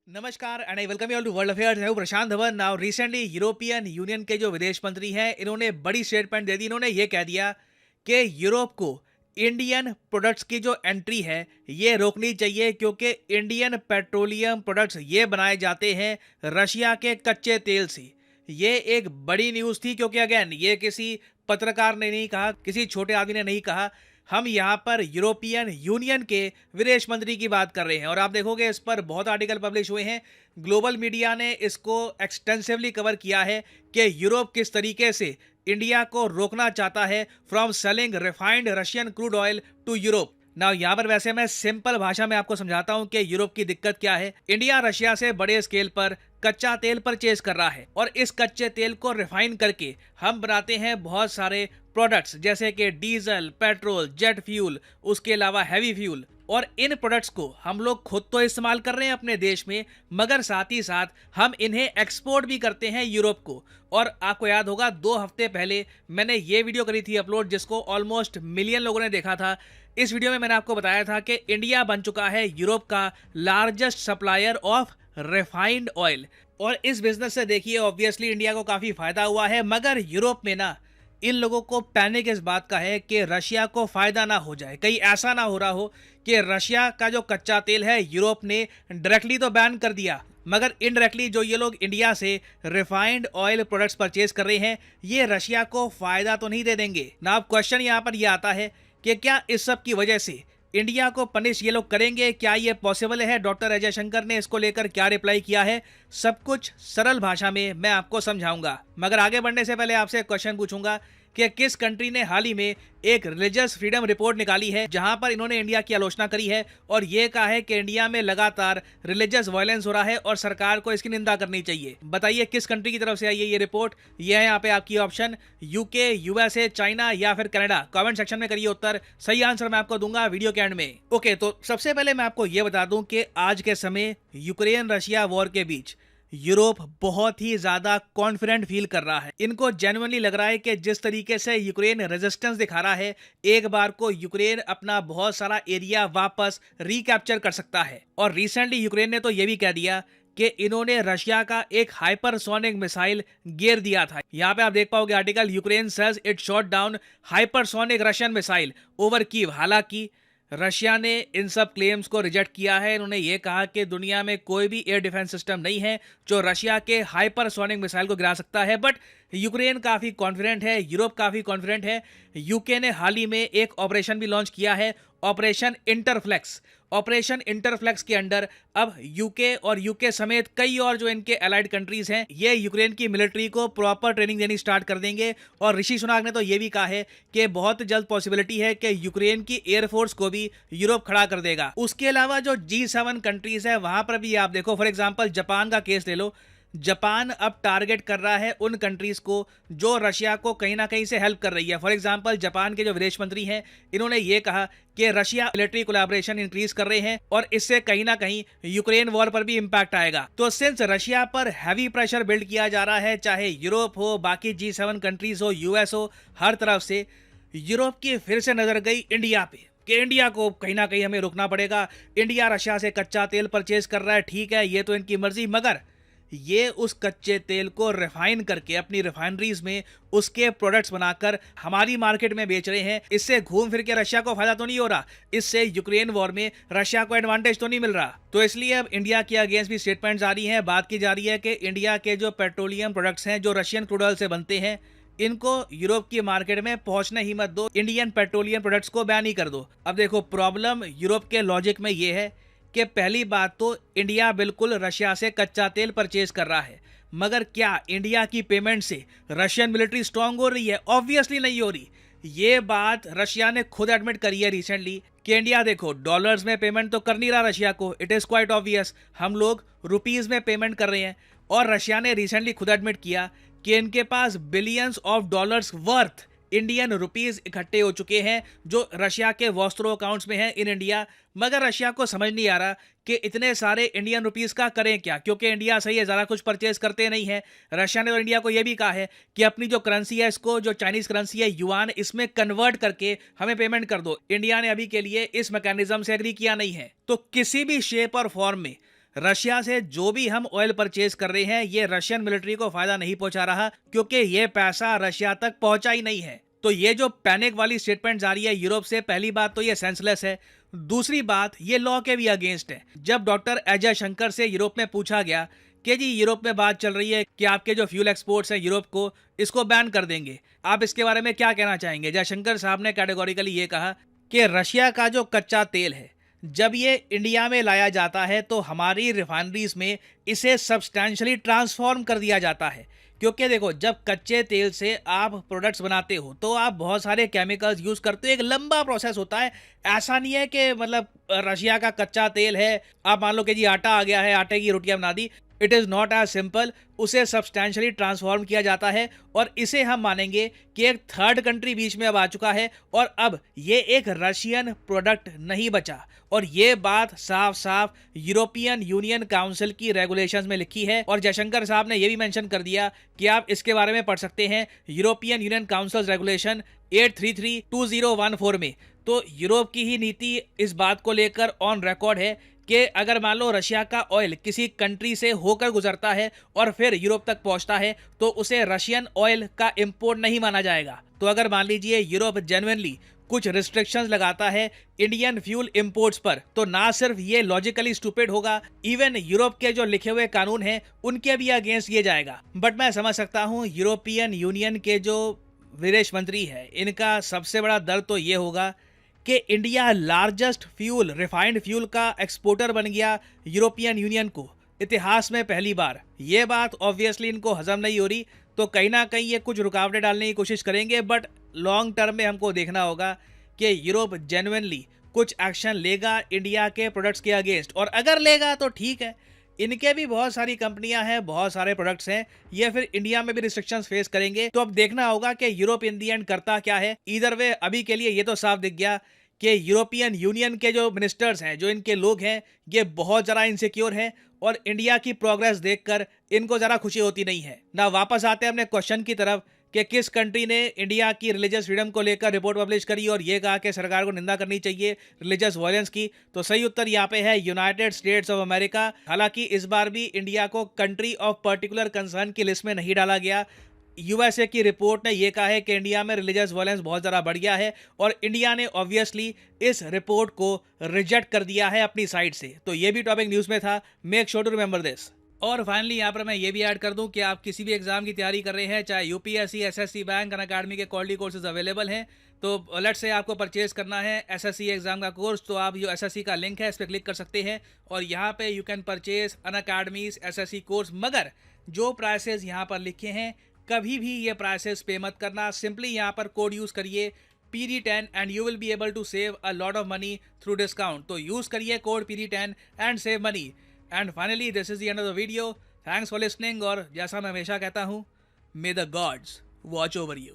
नमस्कार and I welcome you all to world affairs. मैं हूं Prashant Dhawan. Now recently European Union के जो विदेश मंत्री हैं, इन्होंने बड़ी स्टेटमेंट दे दी। इन्होंने ये कह दिया कि यूरोप को इंडियन प्रोडक्ट्स की जो एंट्री है ये रोकनी चाहिए, क्योंकि इंडियन पेट्रोलियम प्रोडक्ट्स ये बनाए जाते हैं रशिया के कच्चे तेल से। ये एक बड़ी न्यूज़ थी, क्योंकि अगेन ये किसी पत्रकार ने नहीं कहा, किसी छोटे आदमी ने नहीं कहा। हम यहाँ पर यूरोपियन यूनियन के विदेश मंत्री की बात कर रहे हैं और आप देखोगे इस पर बहुत आर्टिकल पब्लिश हुए हैं। ग्लोबल मीडिया ने इसको एक्सटेंसिवली कवर किया है कि यूरोप किस तरीके से इंडिया को रोकना चाहता है from selling refined Russian crude oil to Europe. ना यहाँ पर वैसे मैं सिंपल भाषा में आपको समझाता हूँ कि यूरोप की दिक्कत क्या है। इंडिया रशिया से बड़े स्केल पर कच्चा तेल परचेज कर रहा है और इस कच्चे तेल को रिफाइन करके हम बनाते हैं बहुत सारे प्रोडक्ट्स, जैसे कि डीजल, पेट्रोल, जेट फ्यूल, उसके अलावा हैवी फ्यूल। और इन प्रोडक्ट्स को हम लोग खुद तो इस्तेमाल कर रहे हैं अपने देश में, मगर साथ ही साथ हम इन्हें एक्सपोर्ट भी करते हैं यूरोप को। और आपको याद होगा 2 हफ्ते पहले मैंने ये वीडियो करी थी अपलोड, जिसको ऑलमोस्ट मिलियन लोगों ने देखा था। इस वीडियो में मैंने आपको बताया था कि इंडिया बन चुका है यूरोप का largest supplier of refined oil. और इस बिजनेस से देखिए ऑब्वियसली इंडिया को काफ़ी फायदा हुआ है, मगर यूरोप में ना इन लोगों को पैनिक इस बात का है कि रशिया को फायदा ना हो जाए। कहीं ऐसा ना हो रहा हो कि रशिया का जो कच्चा तेल है यूरोप ने डायरेक्टली तो बैन कर दिया, मगर इनडायरेक्टली जो ये लोग इंडिया से रिफाइंड ऑयल प्रोडक्ट्स परचेज कर रहे हैं ये रशिया को फायदा तो नहीं दे देंगे ना। अब क्वेश्चन यहाँ पर यह आता है कि क्या इस सब की वजह से इंडिया को पनिश ये लोग करेंगे? क्या ये पॉसिबल है? डॉक्टर अजय शंकर ने इसको लेकर क्या रिप्लाई किया है, सब कुछ सरल भाषा में मैं आपको समझाऊंगा। मगर आगे बढ़ने से पहले आपसे एक क्वेश्चन पूछूंगा कि किस कंट्री ने हाल ही में एक रिलीजियस फ्रीडम रिपोर्ट निकाली है जहां पर इन्होंने इंडिया की आलोचना करी है और ये कहा है कि इंडिया में लगातार रिलीजियस वायलेंस हो रहा है और सरकार को इसकी निंदा करनी चाहिए। बताइए किस कंट्री की तरफ से आई है ये रिपोर्ट। ये है यहाँ पे आपकी ऑप्शन, यूके, यूएसए, चाइना या फिर कनाडा। कमेंट सेक्शन में करिए उत्तर, सही आंसर मैं आपको दूंगा वीडियो के एंड में। ओके, तो सबसे पहले मैं आपको ये बता दूं कि आज के समय यूक्रेन रशिया वॉर के बीच यूरोप बहुत ही ज्यादा कॉन्फिडेंट फील कर रहा है। इनको जेन्युइनली लग रहा है कि जिस तरीके से यूक्रेन रेजिस्टेंस दिखा रहा है, एक बार को यूक्रेन अपना बहुत सारा एरिया वापस रिकैप्चर कर सकता है। और रिसेंटली यूक्रेन ने तो यह भी कह दिया कि इन्होंने रशिया का एक हाइपरसोनिक मिसाइल गिर दिया था। यहाँ पे आप देख पाओगे article, Ukraine says it shot down hypersonic Russian missile over Kyiv. हालांकि रशिया ने इन सब क्लेम्स को रिजेक्ट किया है। इन्होंने ये कहा कि दुनिया में कोई भी एयर डिफेंस सिस्टम नहीं है जो रशिया के हाइपरसोनिक मिसाइल को गिरा सकता है। बट यूक्रेन काफ़ी कॉन्फिडेंट है, यूरोप काफ़ी कॉन्फिडेंट है। यूके ने हाल ही में एक ऑपरेशन भी लॉन्च किया है, ऑपरेशन इंटरफ्लेक्स। ऑपरेशन इंटरफ्लेक्स के अंडर अब यूके और यूके समेत कई और जो इनके अलाइड कंट्रीज हैं ये यूक्रेन की मिलिट्री को प्रॉपर ट्रेनिंग देनी स्टार्ट कर देंगे। और ऋषि सुनाक ने तो ये भी कहा है कि बहुत जल्द पॉसिबिलिटी है कि यूक्रेन की एयरफोर्स को भी यूरोप खड़ा कर देगा। उसके अलावा जो G7 कंट्रीज है वहां पर भी आप देखो, फॉर एग्जाम्पल जापान का केस ले लो। जापान अब टारगेट कर रहा है उन कंट्रीज को जो रशिया को कहीं ना कहीं से हेल्प कर रही है। फॉर एग्जांपल जापान के जो विदेश मंत्री हैं इन्होंने ये कहा कि रशिया मिलिट्री कोलैबोरेशन इंक्रीज कर रहे हैं और इससे कहीं ना कहीं यूक्रेन वॉर पर भी इंपैक्ट आएगा। तो सिंस रशिया पर हैवी प्रेशर बिल्ड किया जा रहा है, चाहे यूरोप हो, बाकी G7 कंट्रीज हो, यूएस हो, हर तरफ से यूरोप की फिर से नजर गई इंडिया पे कि इंडिया को कहीं ना कहीं हमें रुकना पड़ेगा। इंडिया रशिया से कच्चा तेल परचेज कर रहा है, ठीक है, ये तो इनकी मर्जी, मगर ये उस कच्चे तेल को रिफाइन करके अपनी रिफाइनरीज में उसके प्रोडक्ट्स बनाकर हमारी मार्केट में बेच रहे हैं। इससे घूम फिर के रशिया को फायदा तो नहीं हो रहा, इससे यूक्रेन वॉर में रशिया को एडवांटेज तो नहीं मिल रहा। तो इसलिए अब इंडिया के अगेंस्ट भी स्टेटमेंट्स आ रही हैं, बात की जा रही है कि इंडिया के जो पेट्रोलियम प्रोडक्ट्स हैं जो रशियन क्रूड ऑयल से बनते हैं इनको यूरोप की मार्केट में पहुंचने ही मत दो, इंडियन पेट्रोलियम प्रोडक्ट्स को बैन ही कर दो। अब देखो प्रॉब्लम यूरोप के लॉजिक में ये है कि पहली बात तो इंडिया बिल्कुल रशिया से कच्चा तेल परचेज कर रहा है, मगर क्या इंडिया की पेमेंट से रशियन मिलिट्री स्ट्रांग हो रही है? ऑब्वियसली नहीं हो रही। ये बात रशिया ने खुद एडमिट करी है रिसेंटली कि इंडिया देखो डॉलर्स में पेमेंट तो कर नहीं रहा रशिया को, इट इज क्वाइट ऑब्वियस, हम लोग रुपीज में पेमेंट कर रहे हैं। और रशिया ने रिसेंटली खुद एडमिट किया कि इनके पास billions of dollars worth Indian rupees इकट्ठे हो चुके हैं जो रशिया के वॉस्ट्रो अकाउंट्स में हैं इन इंडिया। मगर रशिया को समझ नहीं आ रहा कि इतने सारे इंडियन रुपीस का करें क्या, क्योंकि इंडिया सही है ज़्यादा कुछ परचेज करते नहीं है। रशिया ने और इंडिया को यह भी कहा है कि अपनी जो करेंसी है इसको, जो चाइनीज करेंसी है युआन, इसमें कन्वर्ट करके हमें पेमेंट कर दो। इंडिया ने अभी के लिए इस मैकेनिज्म से एग्री किया नहीं है। तो किसी भी शेप और फॉर्म में रशिया से जो भी हम ऑयल परचेज कर रहे हैं ये रशियन मिलिट्री को फायदा नहीं पहुंचा रहा, क्योंकि ये पैसा रशिया तक पहुंचा ही नहीं है। तो ये जो पैनिक वाली स्टेटमेंट आ रही है यूरोप से, पहली बात तो ये सेंसलेस है, दूसरी बात ये लॉ के भी अगेंस्ट है। जब डॉक्टर अजय शंकर से यूरोप में पूछा गया कि जी यूरोप में बात चल रही है कि आपके जो फ्यूल एक्सपोर्ट्स हैं यूरोप को, इसको बैन कर देंगे, आप इसके बारे में क्या कहना चाहेंगे? जयशंकर साहब ने कैटेगोरिकली ये कहा कि रशिया का जो कच्चा तेल है जब ये इंडिया में लाया जाता है तो हमारी रिफाइनरीज में इसे सब्सटैंशियली ट्रांसफॉर्म कर दिया जाता है। क्योंकि देखो, जब कच्चे तेल से आप प्रोडक्ट्स बनाते हो तो आप बहुत सारे केमिकल्स यूज करते हो, एक लंबा प्रोसेस होता है। ऐसा नहीं है कि मतलब रशिया का कच्चा तेल है, आप मान लो कि जी आटा आ गया है, आटे की रोटियां बना दी। It is not as simple. उसे सब्सटैंशियली ट्रांसफॉर्म किया जाता है और इसे हम मानेंगे कि एक थर्ड कंट्री बीच में अब आ चुका है और अब ये एक रशियन प्रोडक्ट नहीं बचा। और ये बात साफ साफ यूरोपियन यूनियन काउंसिल की रेगुलेशंस में लिखी है और जयशंकर साहब ने ये भी मेंशन कर दिया कि आप इसके बारे में पढ़ सकते हैं यूरोपियन यूनियन काउंसिल रेगुलेशन 833/2014 में। तो यूरोप की ही नीति इस बात को लेकर ऑन रिकॉर्ड है कि अगर मान लो रशिया का ऑयल किसी कंट्री से होकर गुजरता है और फिर यूरोप तक पहुंचता है तो उसे रशियन ऑयल का इंपोर्ट नहीं माना जाएगा। तो अगर मान लीजिए यूरोप जेन्युइनली कुछ रिस्ट्रिक्शंस लगाता है इंडियन फ्यूल इंपोर्ट्स पर, तो ना सिर्फ ये लॉजिकली स्टूपिड होगा, इवन यूरोप के जो लिखे हुए कानून हैं उनके भी अगेंस्ट ये जाएगा। बट मैं समझ सकता हूँ यूरोपियन यूनियन के जो विदेश मंत्री है इनका सबसे बड़ा दर्द तो ये होगा कि India largest fuel refined fuel का एक्सपोर्टर बन गया यूरोपियन यूनियन को, इतिहास में पहली बार। ये बात ऑब्वियसली इनको हजम नहीं हो रही, तो कहीं ना कहीं ये कुछ रुकावटें डालने की कोशिश करेंगे। बट लॉन्ग टर्म में हमको देखना होगा कि यूरोप जेन्युइनली कुछ एक्शन लेगा इंडिया के प्रोडक्ट्स के अगेंस्ट, और अगर लेगा तो ठीक है, इनके भी बहुत सारी कंपनियां हैं, बहुत सारे प्रोडक्ट्स हैं, ये फिर इंडिया में भी रिस्ट्रिक्शंस फेस करेंगे। तो अब देखना होगा कि यूरोप इन दी एंड करता क्या है। ईदर वे अभी के लिए ये तो साफ दिख गया कि यूरोपियन यूनियन के जो मिनिस्टर्स हैं, जो इनके लोग हैं, ये बहुत ज़रा इनसिक्योर हैं और इंडिया की प्रोग्रेस देखकर इनको ज़रा खुशी होती नहीं है ना। वापस आते हैं अपने क्वेश्चन की तरफ कि किस कंट्री ने इंडिया की रिलीजियस फ्रीडम को लेकर रिपोर्ट पब्लिश करी और ये कहा कि सरकार को निंदा करनी चाहिए रिलीजियस वायलेंस की। तो सही उत्तर यहाँ पे है यूनाइटेड स्टेट्स ऑफ अमेरिका। हालांकि इस बार भी इंडिया को कंट्री ऑफ पर्टिकुलर कंसर्न की लिस्ट में नहीं डाला गया। यूएसए की रिपोर्ट ने यह कहा है कि इंडिया में रिलीजियस वायलेंस बहुत ज़्यादा बढ़ गया है और इंडिया ने ऑब्वियसली इस रिपोर्ट को रिजेक्ट कर दिया है अपनी साइड से। तो ये भी टॉपिक न्यूज़ में था, make sure to remember this. और फाइनली यहाँ पर मैं ये भी ऐड कर दूं कि आप किसी भी एग्जाम की तैयारी कर रहे हैं, चाहे यूपीएससी, एसएससी, बैंक, अनअकैडमी के क्वालिटी कोर्सेज अवेलेबल हैं। तो लेट्स से आपको परचेज करना है एसएससी एग्जाम का कोर्स, तो आप जो एसएससी का लिंक है इस पर क्लिक कर सकते हैं और यहाँ पे you can purchase Unacademy's SSC course. मगर जो प्राइसेस यहाँ पर लिखे हैं कभी भी ये प्राइसेस पे मत करना, सिंपली यहाँ पर कोड यूज़ करिए PD10 and you will be able to save a lot of money through discount. तो यूज़ करिए code PD10 and save money. And finally this is the end of the video. Thanks for listening और जैसा मैं हमेशा कहता हूँ, may the gods watch over you.